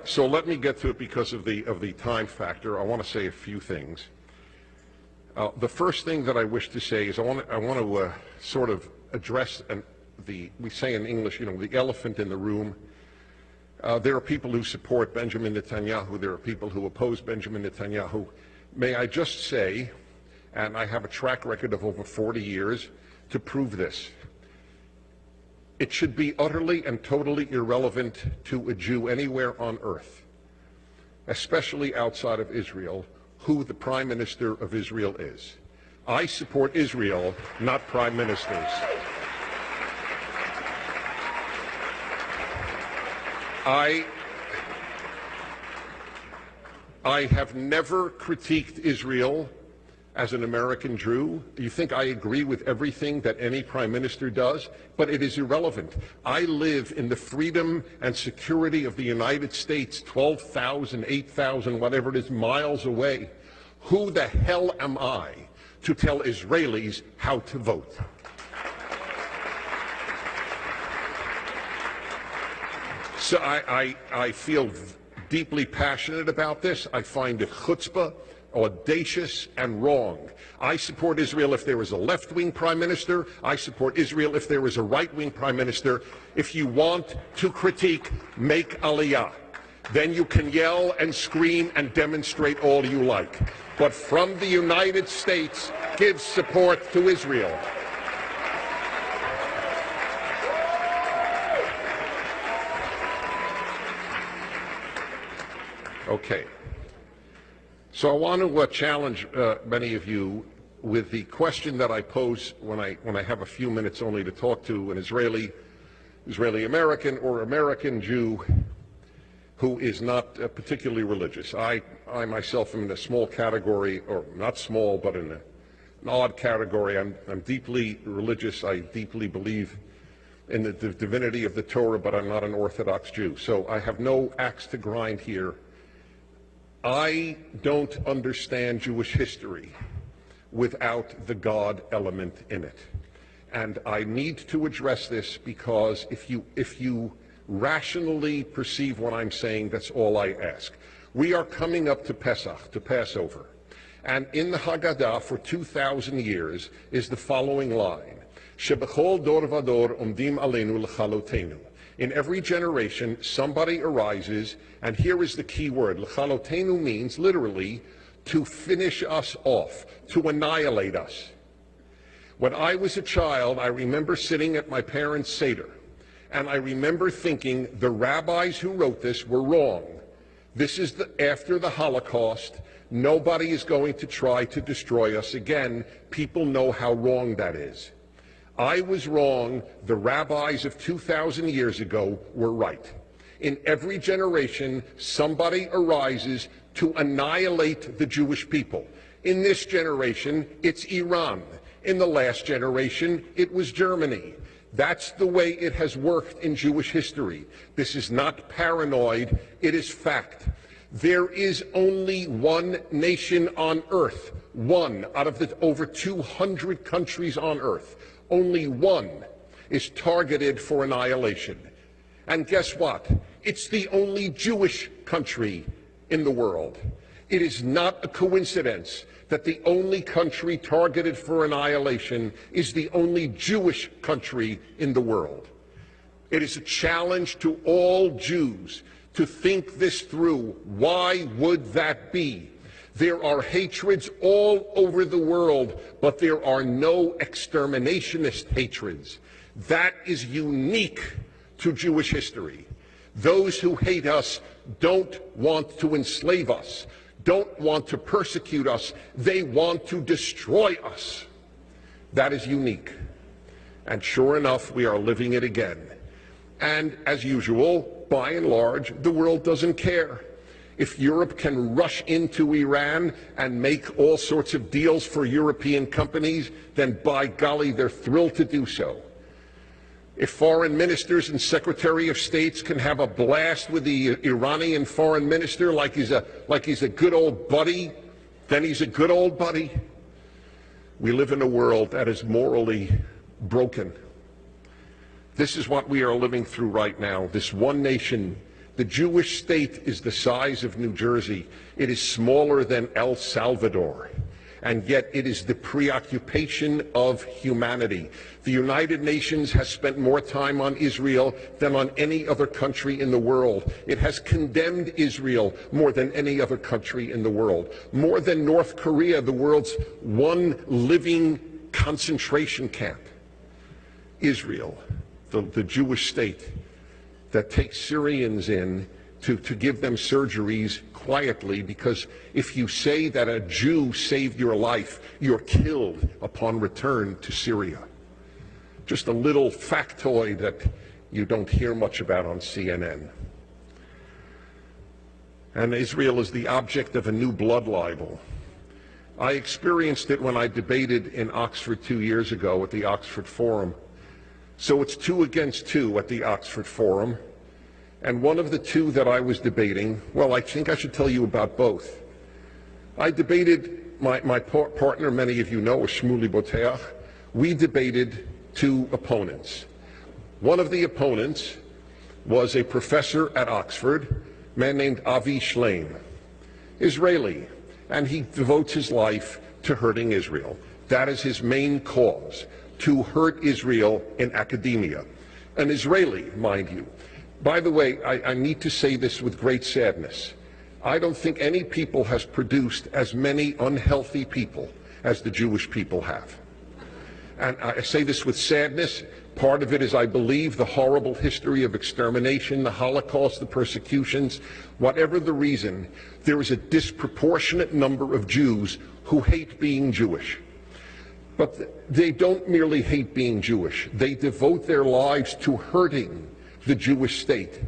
So let me get to it because of the time factor. I want to say a few things. The first thing that I wish to say is I want to sort of address we say in English, the elephant in the room. There are people who support Benjamin Netanyahu. There are people who oppose Benjamin Netanyahu. May I just say, and I have a track record of over 40 years to prove this, it should be utterly and totally irrelevant to a Jew anywhere on earth, especially outside of Israel, who the Prime Minister of Israel is. I support Israel, not prime ministers. I have never critiqued Israel as an American Jew. You think I agree with everything that any prime minister does? But it is irrelevant. I live in the freedom and security of the United States, 12,000, 8,000, whatever it is, miles away. Who the hell am I to tell Israelis how to vote? So I feel deeply passionate about this. I find it chutzpah, audacious, and wrong. I support Israel if there is a left-wing prime minister. I support Israel if there is a right-wing prime minister. If you want to critique, make aliyah. Then you can yell and scream and demonstrate all you like. But from the United States, give support to Israel. Okay. So I want to challenge many of you with the question that I pose when I have a few minutes only to talk to an Israeli American or American Jew who is not particularly religious. I myself am in a small category, or not small, but in an odd category. I'm deeply religious. I deeply believe in the divinity of the Torah, but I'm not an Orthodox Jew. So I have no axe to grind here. I don't understand Jewish history without the God element in it. And I need to address this because if you rationally perceive what I'm saying, that's all I ask. We are coming up to Pesach, to Passover. And in the Haggadah for 2,000 years is the following line: Shebechol dor vador umdim aleinu l'chalotenu. In every generation, somebody arises, and here is the key word. L'chalotenu means literally to finish us off, to annihilate us. When I was a child, I remember sitting at my parents' Seder, and I remember thinking the rabbis who wrote this were wrong. This is after the Holocaust. Nobody is going to try to destroy us again. People know how wrong that is. I was wrong. The rabbis of 2,000 years ago were right. In every generation, somebody arises to annihilate the Jewish people. In this generation, it's Iran. In the last generation, it was Germany. That's the way it has worked in Jewish history. This is not paranoid, it is fact. There is only one nation on earth, one out of the over 200 countries on earth. Only one is targeted for annihilation. And guess what? It's the only Jewish country in the world. It is not a coincidence that the only country targeted for annihilation is the only Jewish country in the world. It is a challenge to all Jews to think this through. Why would that be? There are hatreds all over the world, but there are no exterminationist hatreds. That is unique to Jewish history. Those who hate us don't want to enslave us, don't want to persecute us. They want to destroy us. That is unique. And sure enough, we are living it again. And as usual, by and large, the world doesn't care. If Europe can rush into Iran and make all sorts of deals for European companies, then by golly, they're thrilled to do so. If foreign ministers and secretary of states can have a blast with the Iranian foreign minister like he's a good old buddy, then he's a good old buddy. We live in a world that is morally broken. This is what we are living through right now. This one nation The Jewish state is the size of New Jersey. It is smaller than El Salvador. And yet it is the preoccupation of humanity. The United Nations has spent more time on Israel than on any other country in the world. It has condemned Israel more than any other country in the world. More than North Korea, the world's one living concentration camp. Israel, the Jewish state that takes Syrians in to give them surgeries quietly, because if you say that a Jew saved your life, you're killed upon return to Syria. Just a little factoid that you don't hear much about on CNN. And Israel is the object of a new blood libel. I experienced it when I debated in Oxford 2 years ago at the Oxford Forum. So it's 2 against 2 at the Oxford Forum. And one of the two that I was debating, well, I think I should tell you about both. I debated, my partner, many of you know, is Shmuley Boteach. We debated 2 opponents. One of the opponents was a professor at Oxford, a man named Avi Shleim, Israeli, and he devotes his life to hurting Israel. That is his main cause, to hurt Israel in academia. An Israeli, mind you. By the way, I need to say this with great sadness. I don't think any people has produced as many unhealthy people as the Jewish people have. And I say this with sadness. Part of it is, I believe, the horrible history of extermination, the Holocaust, the persecutions. Whatever the reason, there is a disproportionate number of Jews who hate being Jewish. But they don't merely hate being Jewish. They devote their lives to hurting the Jewish state.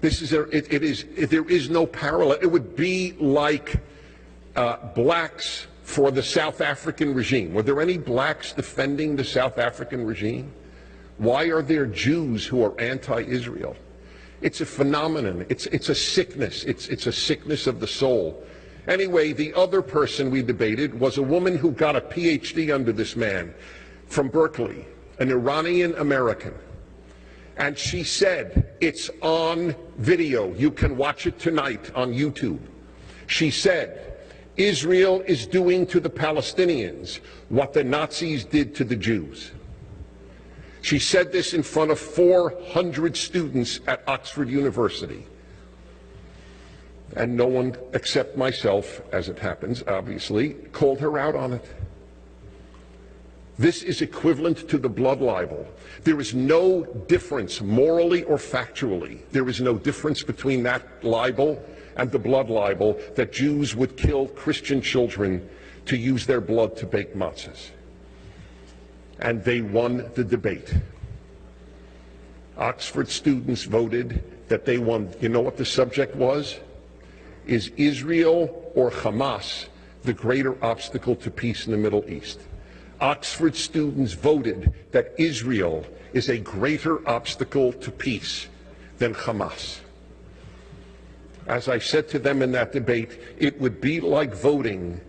This is there is no parallel. It would be like blacks for the South African regime. Were there any blacks defending the South African regime? Why are there Jews who are anti-Israel? It's a phenomenon. It's a sickness. It's a sickness of the soul. Anyway, the other person we debated was a woman who got a PhD under this man from Berkeley, an Iranian American. And she said, it's on video. You can watch it tonight on YouTube. She said, Israel is doing to the Palestinians what the Nazis did to the Jews. She said this in front of 400 students at Oxford University. And no one except myself, as it happens, obviously, called her out on it. This is equivalent to the blood libel. There is no difference, morally or factually. There is no difference between that libel and the blood libel that Jews would kill Christian children to use their blood to bake matzahs. And they won the debate. Oxford students voted that they won. You know what the subject was? Is Israel or Hamas the greater obstacle to peace in the Middle East? Oxford students voted that Israel is a greater obstacle to peace than Hamas. As I said to them in that debate, it would be like voting,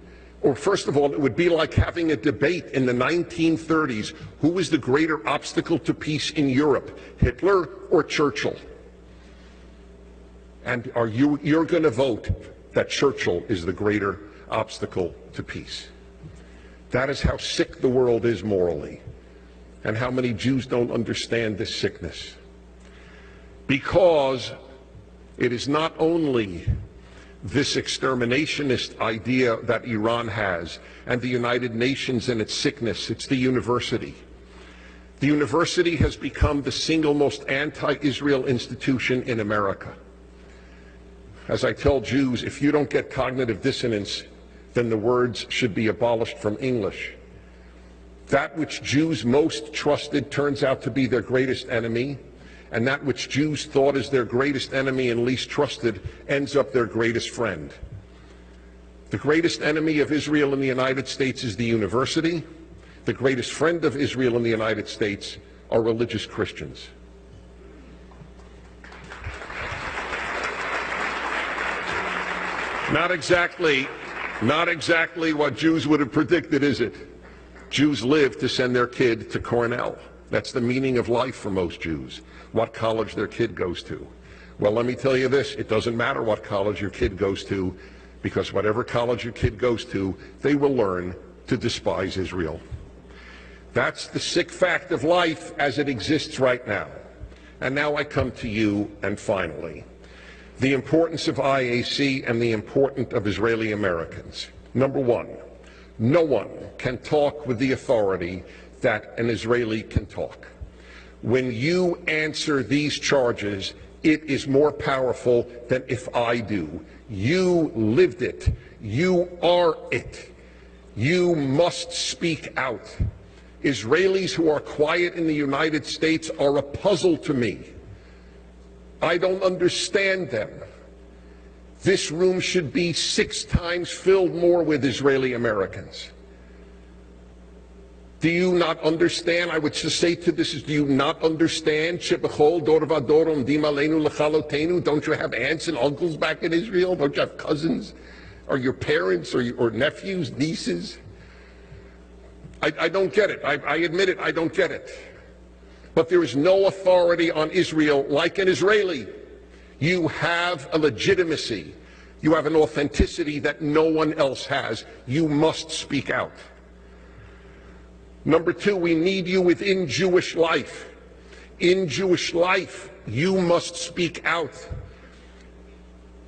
or first of all, it would be like having a debate in the 1930s. Who was the greater obstacle to peace in Europe, Hitler or Churchill? And you're going to vote that Churchill is the greater obstacle to peace. That is how sick the world is morally, and how many Jews don't understand this sickness. Because it is not only this exterminationist idea that Iran has, and the United Nations and its sickness, it's the university. The university has become the single most anti-Israel institution in America. As I tell Jews, if you don't get cognitive dissonance, then the words should be abolished from English. That which Jews most trusted turns out to be their greatest enemy, and that which Jews thought is their greatest enemy and least trusted ends up their greatest friend. The greatest enemy of Israel in the United States is the university. The greatest friend of Israel in the United States are religious Christians. Not exactly what Jews would have predicted, is it? Jews live to send their kid to Cornell. That's the meaning of life for most Jews, what college their kid goes to. Well, let me tell you this, it doesn't matter what college your kid goes to, because whatever college your kid goes to, they will learn to despise Israel. That's the sick fact of life as it exists right now. And now I come to you, and finally, the importance of IAC and the importance of Israeli Americans. Number one, no one can talk with the authority that an Israeli can talk. When you answer these charges, it is more powerful than if I do. You lived it. You are it. You must speak out. Israelis who are quiet in the United States are a puzzle to me. I don't understand them. This room should be 6 times filled more with Israeli Americans. Do you not understand? I would just say to this is, do you not understand? Don't you have aunts and uncles back in Israel? Don't you have cousins? Or your parents or nephews, nieces? I don't get it. I admit it, I don't get it. But there is no authority on Israel like an Israeli. You have a legitimacy. You have an authenticity that no one else has. You must speak out. Number two, we need you within Jewish life. In Jewish life, you must speak out.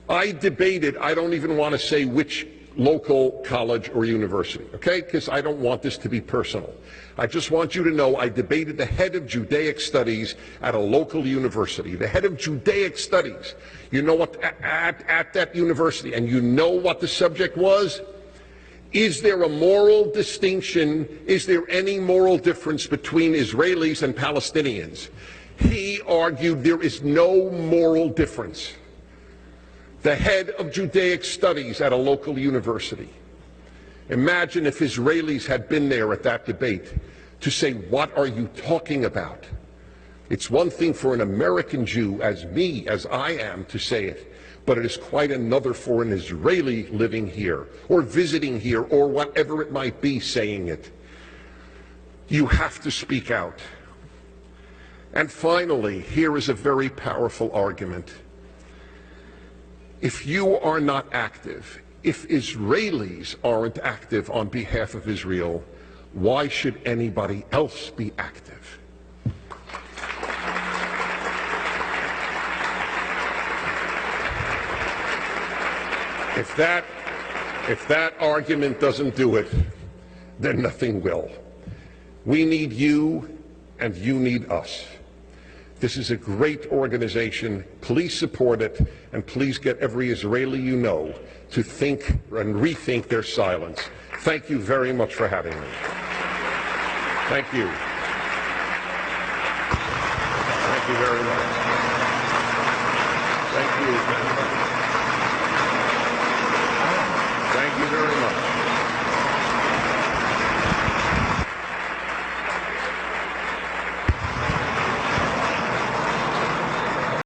I debated, I don't even want to say which local college or university, okay? Because I don't want this to be personal. I just want you to know I debated the head of Judaic studies at a local university. The head of Judaic studies, you know what, at that university, and you know what the subject was? Is there a moral distinction? Is there any moral difference between Israelis and Palestinians? He argued there is no moral difference. The head of Judaic studies at a local university. Imagine if Israelis had been there at that debate to say, what are you talking about? It's one thing for an American Jew, as me, as I am, to say it, but it is quite another for an Israeli living here, or visiting here, or whatever it might be, saying it. You have to speak out. And finally, here is a very powerful argument. If you are not active, if Israelis aren't active on behalf of Israel, why should anybody else be active? If that argument doesn't do it, then nothing will. We need you, and you need us. This is a great organization. Please support it, and please get every Israeli you know to think and rethink their silence. Thank you very much for having me. Thank you. Thank you very much. Thank you.